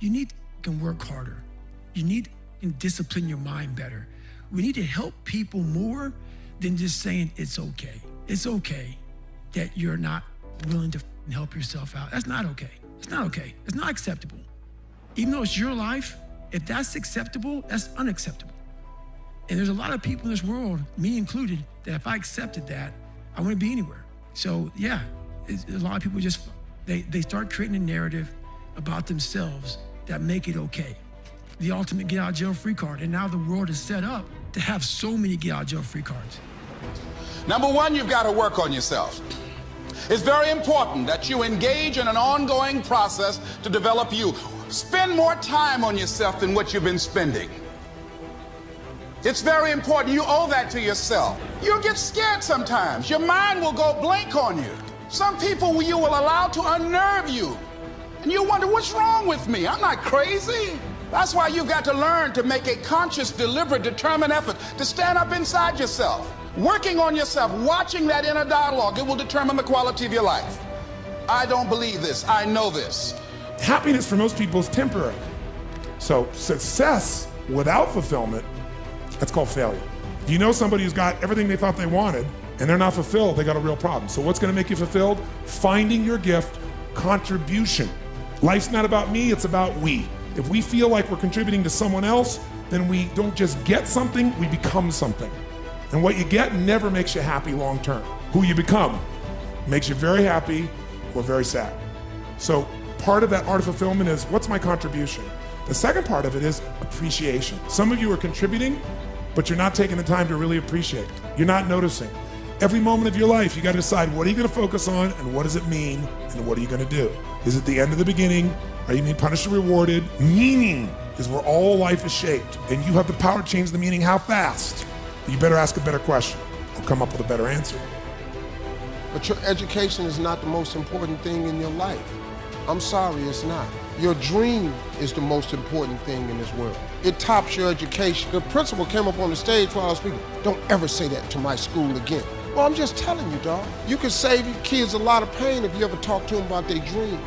you need to work harder. You need to discipline your mind better. We need to help people more than just saying it's okay. It's okay that you're not willing to help yourself out. That's not okay. It's not okay. It's not acceptable. Even though it's your life, if that's acceptable, that's unacceptable. And there's a lot of people in this world, me included, that if I accepted that, I wouldn't be anywhere. So yeah, a lot of people just, they start creating a narrative about themselves that make it okay. The ultimate get out of jail free card. And now the world is set up to have so many get out of jail free cards. Number one, you've got to work on yourself. It's very important that you engage in an ongoing process to develop you. Spend more time on yourself than what you've been spending. It's very important. You owe that to yourself. You'll get scared sometimes. Your mind will go blank on you. Some people you will allow to unnerve you. And you wonder, what's wrong with me? I'm not crazy. That's why you've got to learn to make a conscious, deliberate, determined effort to stand up inside yourself. Working on yourself, watching that inner dialogue, it will determine the quality of your life. I don't believe this. I know this. Happiness for most people is temporary. So success without fulfillment, that's called failure. You know somebody who's got everything they thought they wanted and they're not fulfilled, they got a real problem. So what's gonna make you fulfilled? Finding your gift, contribution. Life's not about me, it's about we. If we feel like we're contributing to someone else, then we don't just get something, we become something. And what you get never makes you happy long term. Who you become makes you very happy or very sad. So part of that art of fulfillment is, what's my contribution? The second part of it is appreciation. Some of you are contributing, but you're not taking the time to really appreciate. You're not noticing. Every moment of your life, you got to decide, what are you going to focus on and what does it mean and what are you going to do? Is it the end of the beginning? Are you being punished or rewarded? Meaning is where all life is shaped, and you have the power to change the meaning. How fast? You better ask a better question or come up with a better answer. But your education is not the most important thing in your life. I'm sorry, it's not. Your dream is the most important thing in this world. It tops your education. The principal came up on the stage while I was speaking. Don't ever say that to my school again. Well, I'm just telling you, dog. You can save your kids a lot of pain if you ever talk to them about their dreams.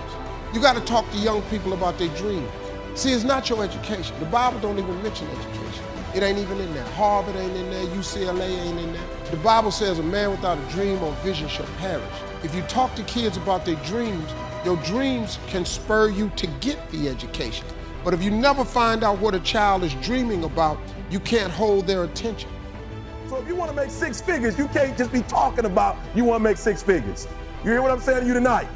You got to talk to young people about their dreams. See, it's not your education. The Bible don't even mention education. It ain't even in there. Harvard ain't in there. UCLA ain't in there. The Bible says a man without a dream or vision shall perish. If you talk to kids about their dreams, your dreams can spur you to get the education. But if you never find out what a child is dreaming about, you can't hold their attention. So if you want to make 6 figures, you can't just be talking about you want to make 6 figures. You hear what I'm saying to you tonight?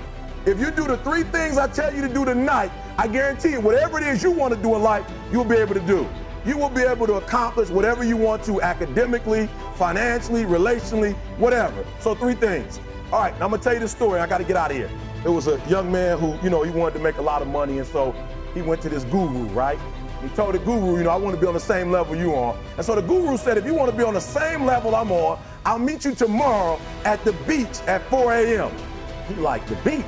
If you do the 3 things I tell you to do tonight, I guarantee you, whatever it is you want to do in life, you'll be able to do. You will be able to accomplish whatever you want to academically, financially, relationally, whatever. So 3 things. All right, now I'm gonna tell you the story. I gotta get out of here. There was a young man who, he wanted to make a lot of money, and so he went to this guru, right? He told the guru, I want to be on the same level you on. And so the guru said, if you want to be on the same level I'm on, I'll meet you tomorrow at the beach at 4 a.m. He like, the beach?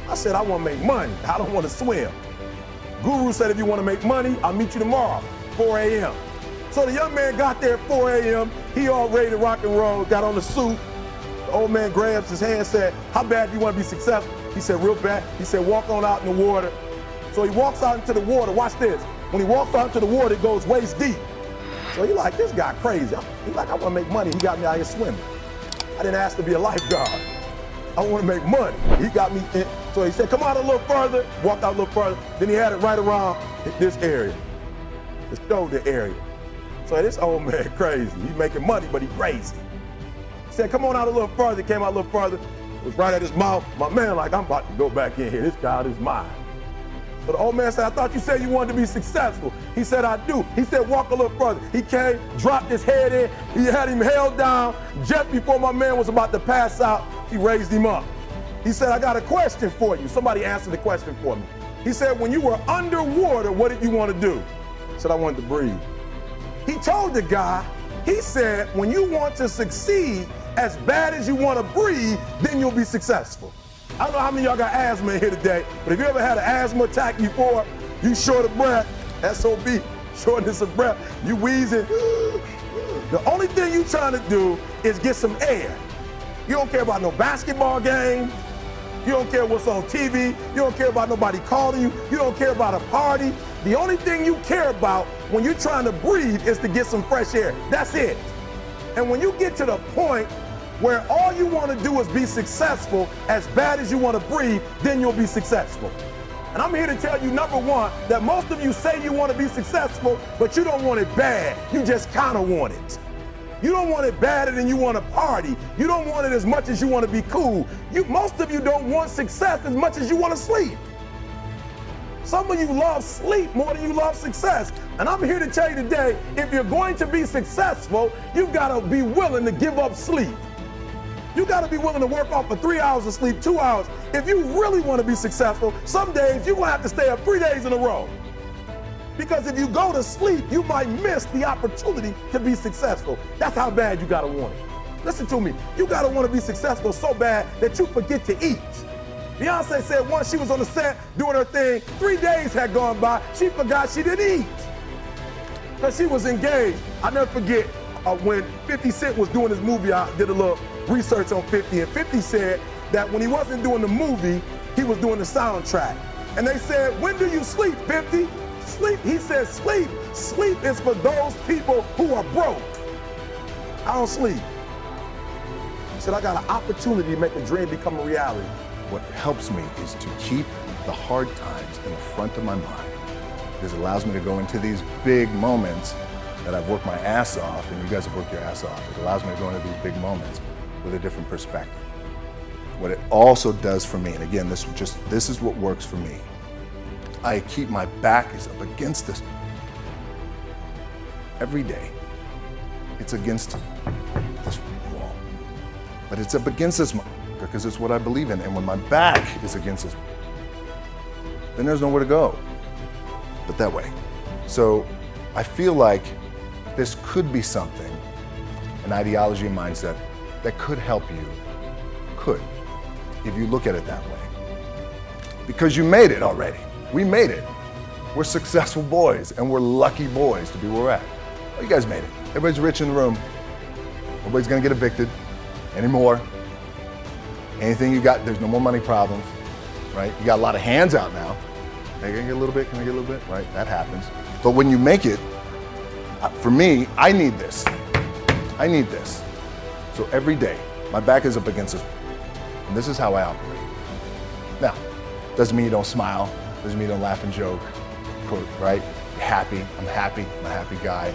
I said, I want to make money. I don't want to swim. Guru said, if you want to make money, I'll meet you tomorrow, 4 a.m. So the young man got there at 4 a.m. He all ready to rock and roll, got on the suit. The old man grabs his hand and said, how bad do you want to be successful? He said, real bad. He said, walk on out in the water. So he walks out into the water. Watch this. When he walks out into the water, it goes waist deep. So he like, this guy crazy. He like, I want to make money. He got me out here swimming. I didn't ask to be a lifeguard. I want to make money. He got me in. So he said, come out a little further. Walked out a little further. Then he had it right around this area, the shoulder area. So this old man crazy. He's making money, but he crazy. He said, come on out a little further. He came out a little further. It was right at his mouth. My man like, I'm about to go back in here. This guy is mine. So the old man said, I thought you said you wanted to be successful. He said, I do. He said, walk a little further. He came, dropped his head in. He had him held down. Just before my man was about to pass out, he raised him up. He said, I got a question for you. Somebody answered the question for me. He said, when you were underwater, what did you want to do? I said, I wanted to breathe. He told the guy, he said, when you want to succeed as bad as you want to breathe, then you'll be successful. I don't know how many of y'all got asthma in here today, but if you ever had an asthma attack before, you short of breath, SOB, shortness of breath, you wheezing. The only thing you trying to do is get some air. You don't care about no basketball game. You don't care what's on TV. You don't care about nobody calling you. You don't care about a party. The only thing you care about when you're trying to breathe is to get some fresh air. That's it. And when you get to the point where all you want to do is be successful as bad as you want to breathe, then you'll be successful. And I'm here to tell you, number one, that most of you say you want to be successful, but you don't want it bad. You just kind of want it. You don't want it badder than you want to party. You don't want it as much as you want to be cool. Most of you don't want success as much as you want to sleep. Some of you love sleep more than you love success. And I'm here to tell you today, if you're going to be successful, you've got to be willing to give up sleep. You got to be willing to work off for 3 hours of sleep, 2 hours. If you really want to be successful, some days you're going to have to stay up 3 days in a row. Because if you go to sleep, you might miss the opportunity to be successful. That's how bad you got to want it. Listen to me. You got to want to be successful so bad that you forget to eat. Beyonce said once she was on the set doing her thing, 3 days had gone by, she forgot she didn't eat. Because she was engaged. I never forget when 50 Cent was doing his movie, I did a little research on 50, and 50 said that when he wasn't doing the movie, he was doing the soundtrack. And they said, when do you sleep, 50? Sleep. He said, sleep. Sleep is for those people who are broke. I don't sleep. He said, I got an opportunity to make a dream become a reality. What helps me is to keep the hard times in the front of my mind, because it allows me to go into these big moments that I've worked my ass off, and you guys have worked your ass off. It allows me to go into these big moments with a different perspective. What it also does for me, and again, this is what works for me. I keep my back is up against this every day. It's against this wall, but it's up against this because it's what I believe in. And when my back is against this, then there's nowhere to go but that way. So I feel like this could be something, an ideology and mindset that could help you, if you look at it that way. Because you made it already. We made it. We're successful boys, and we're lucky boys to be where we're at. Well, you guys made it. Everybody's rich in the room. Nobody's gonna get evicted anymore. Anything you got, there's no more money problems, right? You got a lot of hands out now. Hey, can I get a little bit? Can I get a little bit? Right, that happens. But when you make it, for me, I need this. I need this. So every day, my back is up against this, and this is how I operate. Now, doesn't mean you don't smile, doesn't mean you don't laugh and joke, right? You're happy, I'm a happy guy.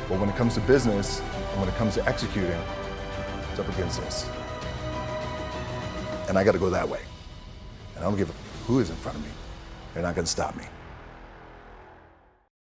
But when it comes to business, and when it comes to executing, it's up against this. And I gotta go that way. And I don't give a who is in front of me. They're not gonna stop me.